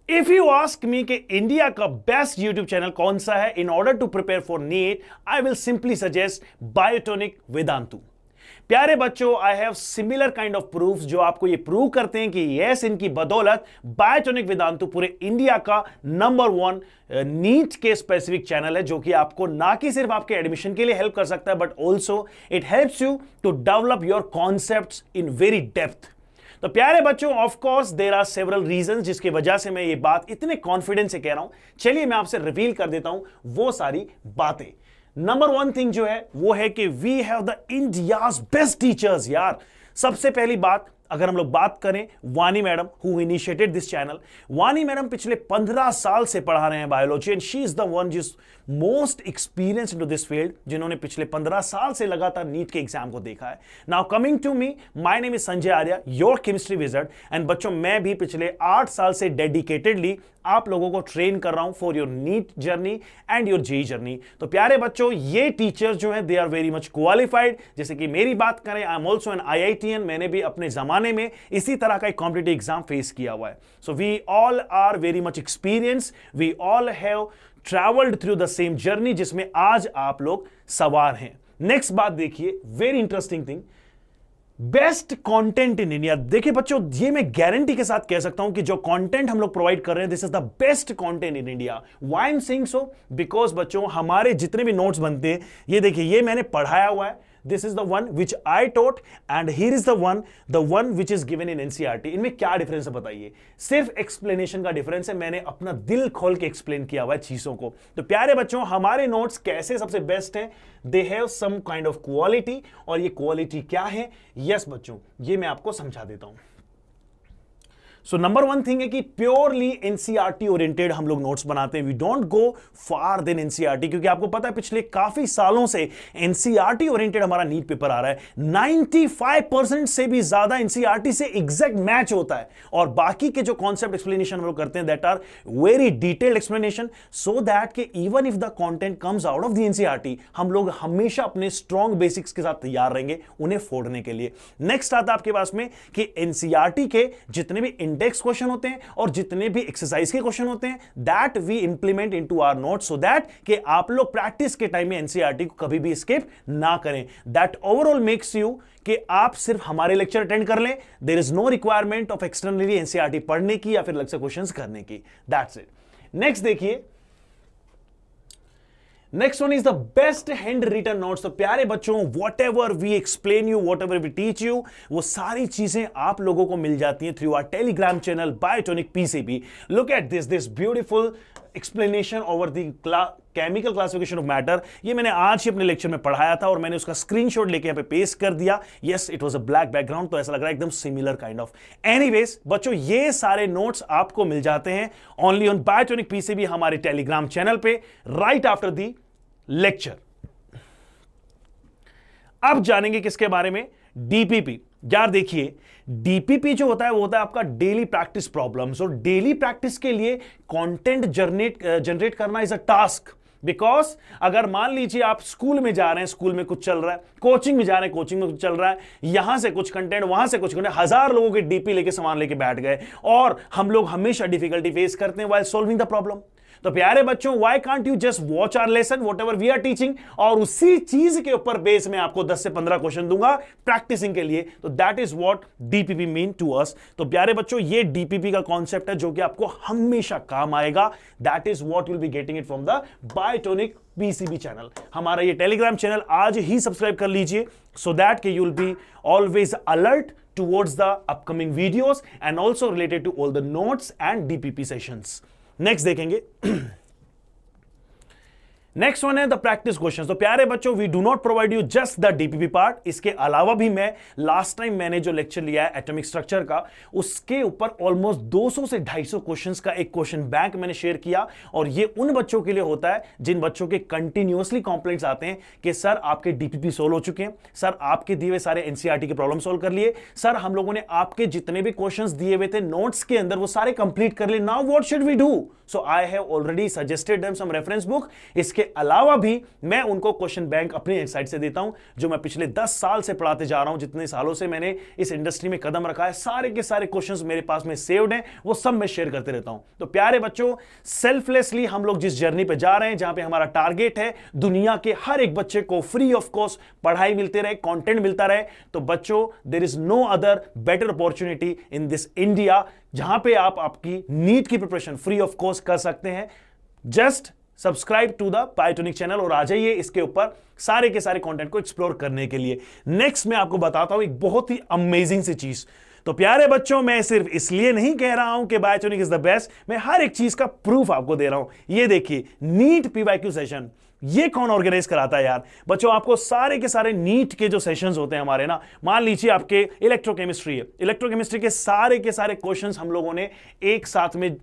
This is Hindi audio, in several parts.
इफ यू आस्क मी कि इंडिया का बेस्ट यूट्यूब चैनल कौन सा है in order to prepare for NEET, I will simply suggest Biotonic Vedantu. प्यारे बच्चों, I have similar kind of proof जो आपको ये प्रूव करते हैं कि यस, इनकी बदौलत बायोटोनिक वेदांतु पूरे इंडिया का नंबर 1 नीट के स्पेसिफिक चैनल है, जो कि आपको ना कि सिर्फ आपके एडमिशन के लिए हेल्प कर सकता है, but also it helps you to develop your concepts in very depth. तो प्यारे बच्चों, of course there are several reasons जिसकी वजह से मैं ये बात इतने कॉन्फिडेंस से कह रहा हूं। चलिए मैं आपसे रिवील कर देता हूं वो सारी बातें। नंबर 1 थिंग जो है वो है कि we have the India's best teachers. यार, सबसे पहली बात अगर हम लोग बात करें Vani madam who initiated this channel, Vani madam पिछले 15 साल से पढ़ा रहे हैं biology, and she is the one जिस most experience into this field, जिन्होंने पिछले 15 साल से लगातार नीट के एग्जाम को देखा है। Now coming to me, my name is Sanjay Arya, your chemistry wizard, and बच्चों मैं भी पिछले 8 साल से डेडिकेटेडली आप लोगों को ट्रेन कर रहा हूं for your NEET journey and your JEE journey. तो प्यारे बच्चों, ये टीचर्स जो हैं they are very much qualified. जैसे कि मेरी बात करें, I am also an IITian, मैंने भी अपने जमाने में इसी तरह का एक कॉम्पिटिटिव एग्जाम फेस किया हुआ है। So we all are very much experience, we all have travelled through the same journey जिसमें आज आप लोग सवार हैं। नेक्स्ट बात देखिए, very interesting thing, best content in India. देखिए बच्चों, ये मैं गारंटी के साथ कह सकता हूं कि जो कंटेंट हम लोग प्रोवाइड कर रहे हैं, this is the best content in India. Why I am saying so? Because बच्चों हमारे जितने भी नोट्स बनते हैं, ये देखिए, ये मैंने पढ़ाया हुआ है, this is the one which I taught, and here is the one which is given in NCERT। इनमें क्या डिफरेंस है बताइए? सिर्फ एक्सप्लेनेशन का डिफरेंस है, मैंने अपना दिल खोल के एक्सप्लेन किया हुआ है चीजों को। तो प्यारे बच्चों, हमारे नोट्स कैसे सबसे बेस्ट हैं? They have some kind of quality, और ये क्वालिटी क्या है? यस बच्चों, ये मैं आपको समझा देता हूं। सो नंबर 1 थिंग है कि प्योरली NCERT ओरिएंटेड हम लोग नोट्स बनाते हैं। We don't go far than NCERT, क्योंकि आपको पता है पिछले काफी सालों से NCERT ओरिएंटेड हमारा नीट पेपर आ रहा है। 95% से भी ज्यादा NCERT से एग्जैक्ट मैच होता है, और बाकी के जो कॉन्सेप्ट एक्सप्लेनेशन हम लोग करते हैं that are very detailed explanation, so that के even if the content comes out of the NCERT, हम लोग हमेशा अपने स्ट्रॉन्ग बेसिक्स के साथ तैयार रहेंगे उन्हें फोड़ने के लिए। नेक्स्ट आता है आपके पास में कि NCERT के जितने भी इंडेक्स क्वेश्चन होते हैं और जितने भी एक्सरसाइज के क्वेश्चन होते हैं, that we implement into our notes, so that कि आप लोग प्रैक्टिस के टाइम में NCERT को कभी भी स्किप ना करें। दैट ओवरऑल मेक्स यू कि आप सिर्फ हमारे लेक्चर अटेंड कर लें, there is no requirement of externally NCERT पढ़ने की या फिर लेक्चर क्वेश्चंस करने की। That's it. नेक्स्ट देखिए, next one is the best hand written notes. तो प्यारे बच्चों, whatever we explain you, whatever we teach you, वो सारी चीजें आप लोगों को मिल जाती हैं through our Telegram channel Biotonic PCB। Look at this beautiful explanation over the chemical classification of matter. ये मैंने आज ही अपने लेक्चर में पढ़ाया था और मैंने उसका स्क्रीनशॉट लेके यहां पे पेस्ट कर दिया। Yes, it was a black background, तो ऐसा लग रहा है एकदम सिमिलर काइंड ऑफ। एनीवेज बच्चों, ये सारे नोट्स आपको मिल जाते हैं ओनली ऑन बायोटोनिक PCB हमारे टेलीग्राम चैनल पे राइट आफ्टर दी लेक्चर। अब जानेंगे किसके बारे में? DPP। यार देखिए, DPP जो होता है वो होता है आपका डेली प्रैक्टिस प्रॉब्लम्स, और डेली प्रैक्टिस के लिए कंटेंट जनरेट करना इज अ टास्क। बिकॉज अगर मान लीजिए आप स्कूल में जा रहे हैं, स्कूल में कुछ चल रहा है, कोचिंग में जा रहे हैं, कोचिंग में कुछ चल रहा है, यहां से कुछ कंटेंट, वहां से कुछ कंटेंट, 1000 लोगों के DP लेके सामान लेके बैठ गए, और हम लोग हमेशा डिफिकल्टी फेस करते हैं व्हाइल सॉल्विंग द प्रॉब्लम। तो प्यारे बच्चों, why can't you just watch our lesson whatever we are teaching, और उसी चीज के ऊपर बेस में आपको 10 से 15 क्वेश्चन दूंगा प्रैक्टिसिंग के लिए। तो that is what DPP mean to us. तो प्यारे बच्चों, ये DPP का कॉन्सेप्ट है जो कि आपको हमेशा काम आएगा। That is what you will be getting it from the Biotonic PCB channel. हमारा ये टेलीग्राम चैनल आज ही सब्सक्राइब कर लीजिए, so that you will be always alert towards the upcoming videos and also related to all the notes and DPP sessions. Next देखेंगे, नेक्स्ट वन है द प्रैक्टिस क्वेश्चंस। तो प्यारे बच्चों, we do not provide you just the DPP part, इसके अलावा भी मैं लास्ट टाइम मैंने जो लेक्चर लिया है एटॉमिक स्ट्रक्चर का, उसके ऊपर ऑलमोस्ट 200 से 250 क्वेश्चंस का एक क्वेश्चन बैंक मैंने शेयर किया। और ये उन बच्चों के लिए होता है जिन बच्चों के कंटिन्यूअसली कंप्लेंट्स आते हैं कि सर आपके DPP सोल्व हो चुके हैं, सर आपके दिए हुए सारे NCERT के प्रॉब्लम सोल्व कर लिए, सर हम लोगों ने आपके जितने भी क्वेश्चंस दिए हुए थे नोट्स के अंदर वो सारे कंप्लीट कर लिए, now what should we do? So I have already suggested them some reference book. इसके अलावा भी मैं उनको क्वेश्चन बैंक अपनी साइड से देता हूं, जो मैं पिछले 10 साल से पढ़ाते जा रहा हूं। जितने सालों से मैंने इस इंडस्ट्री में कदम रखा है, सारे के सारे क्वेश्चंस मेरे पास में सेव्ड हैं, वो सब मैं शेयर करते रहता हूं। तो प्यारे बच्चों, सेल्फलेसली हम लोग जिस जर्नी पे जा रहे हैं, जहां पे हमारा टारगेट है दुनिया के हर एक बच्चे को फ्री ऑफ कॉस्ट पढ़ाई मिलते रहे, कंटेंट मिलता रहे, तो बच्चों there is no other better opportunity in this India, जहां पे आप आपकी नीट की प्रिपरेशन फ्री ऑफ कॉस्ट कर सकते हैं। Just subscribe to the Biotonic channel और आ जाइए इसके ऊपर सारे के सारे कंटेंट को एक्सप्लोर करने के लिए। नेक्स्ट मैं आपको बताता हूं एक बहुत ही अमेजिंग सी चीज। तो प्यारे बच्चों, मैं सिर्फ इसलिए नहीं कह रहा हूं कि बायोटोनिक इज द बेस्ट, मैं हर एक चीज का प्रूफ आपको दे रहा हूं। ये देखिए, नीट पीवाईक्यू सेशन, ये कौन ऑर्गेनाइज कराता है यार? बच्चों, आपको सारे के सारे नीट के जो सेशंस होते हैं हमारे ना, मान लीजिए आपके इलेक्ट्रोकेमिस्ट्री है, इलेक्ट्रोकेमिस्ट्री के सारे क्वेश्चंस हम लोगों ने एक साथ में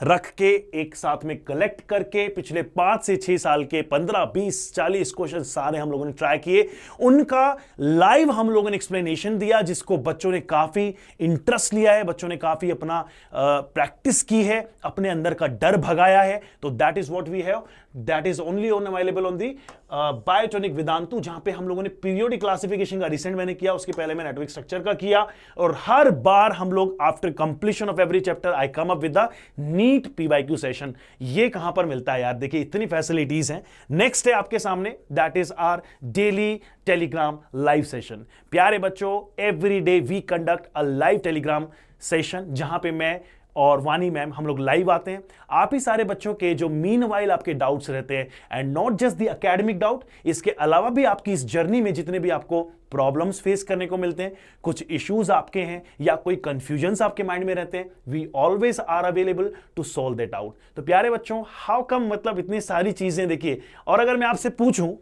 रख के, एक साथ में कलेक्ट करके, पिछले 5 से 6 साल के 15, 20, 40 क्वेश्चन सारे हम लोगों ने ट्राई किए, उनका लाइव हम लोगों ने एक्सप्लेनेशन दिया, जिसको बच्चों ने काफी इंटरेस्ट लिया है, बच्चों ने काफी अपना प्रैक्टिस की है, अपने अंदर का डर भगाया है। तो that is what we have, that is only on available on the Biotonic Vedantu, जहां पे हम लोगों ने पीरियोडिक क्लासिफिकेशन का रिसेंट मैंने किया, उसके पहले मैंने एटॉमिक स्ट्रक्चर का किया, और हर बार हम लोग after completion of every chapter I come up with the NEET PYQ session. ये कहां पर मिलता है यार? देखिए, इतनी फैसिलिटीज हैं। नेक्स्ट है आपके सामने, that is our daily Telegram live session. प्यारे बच्चों, every day we conduct a live Telegram session, जहां पे मैं और वानी मैम हम लोग लाइव आते हैं। आप ही सारे बच्चों के जो मीनवाइल आपके डाउट्स रहते हैं, and not just the academic doubt, इसके अलावा भी आपकी इस जर्नी में जितने भी आपको प्रॉब्लम्स फेस करने को मिलते हैं, कुछ इश्यूज आपके हैं या कोई कंफ्यूजन्स आपके माइंड में रहते हैं, we always are available to solve that out. तो प्यारे बच्चों, हाउ कम, मतलब इतनी सारी चीजें देखिए। और अगर मैं आपसे पूछूं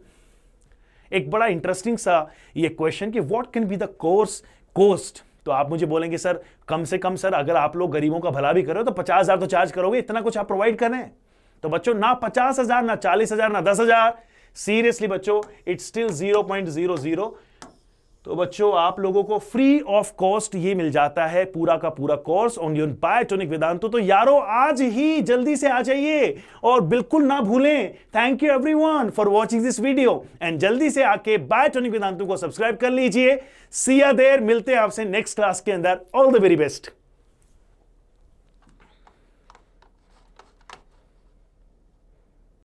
एक बड़ा इंटरेस्टिंग सा ये क्वेश्चन कि what can be the course cost, तो आप मुझे बोलेंगे सर, कम से कम सर, अगर आप लोग गरीबों का भला भी करो तो 50,000 तो चार्ज करोगे, इतना कुछ आप प्रोवाइड कर रहे हैं। तो बच्चों, ना 50,000, ना 40,000, ना 10,000, सीरियसली बच्चों, इट्स स्टिल 0.00। तो बच्चों, आप लोगों को फ्री ऑफ कॉस्ट ये मिल जाता है पूरा का पूरा कोर्स ऑन योर बायोटोनिक वेदांतु। तो यारो, आज ही जल्दी से आ जाइए और बिल्कुल ना भूलें, thank you everyone for watching this video, and जल्दी से आके बायोटोनिक वेदांतु को सब्सक्राइब कर लीजिए। सी या देयर, मिलते हैं आपसे नेक्स्ट क्लास के अंदर। All the very best.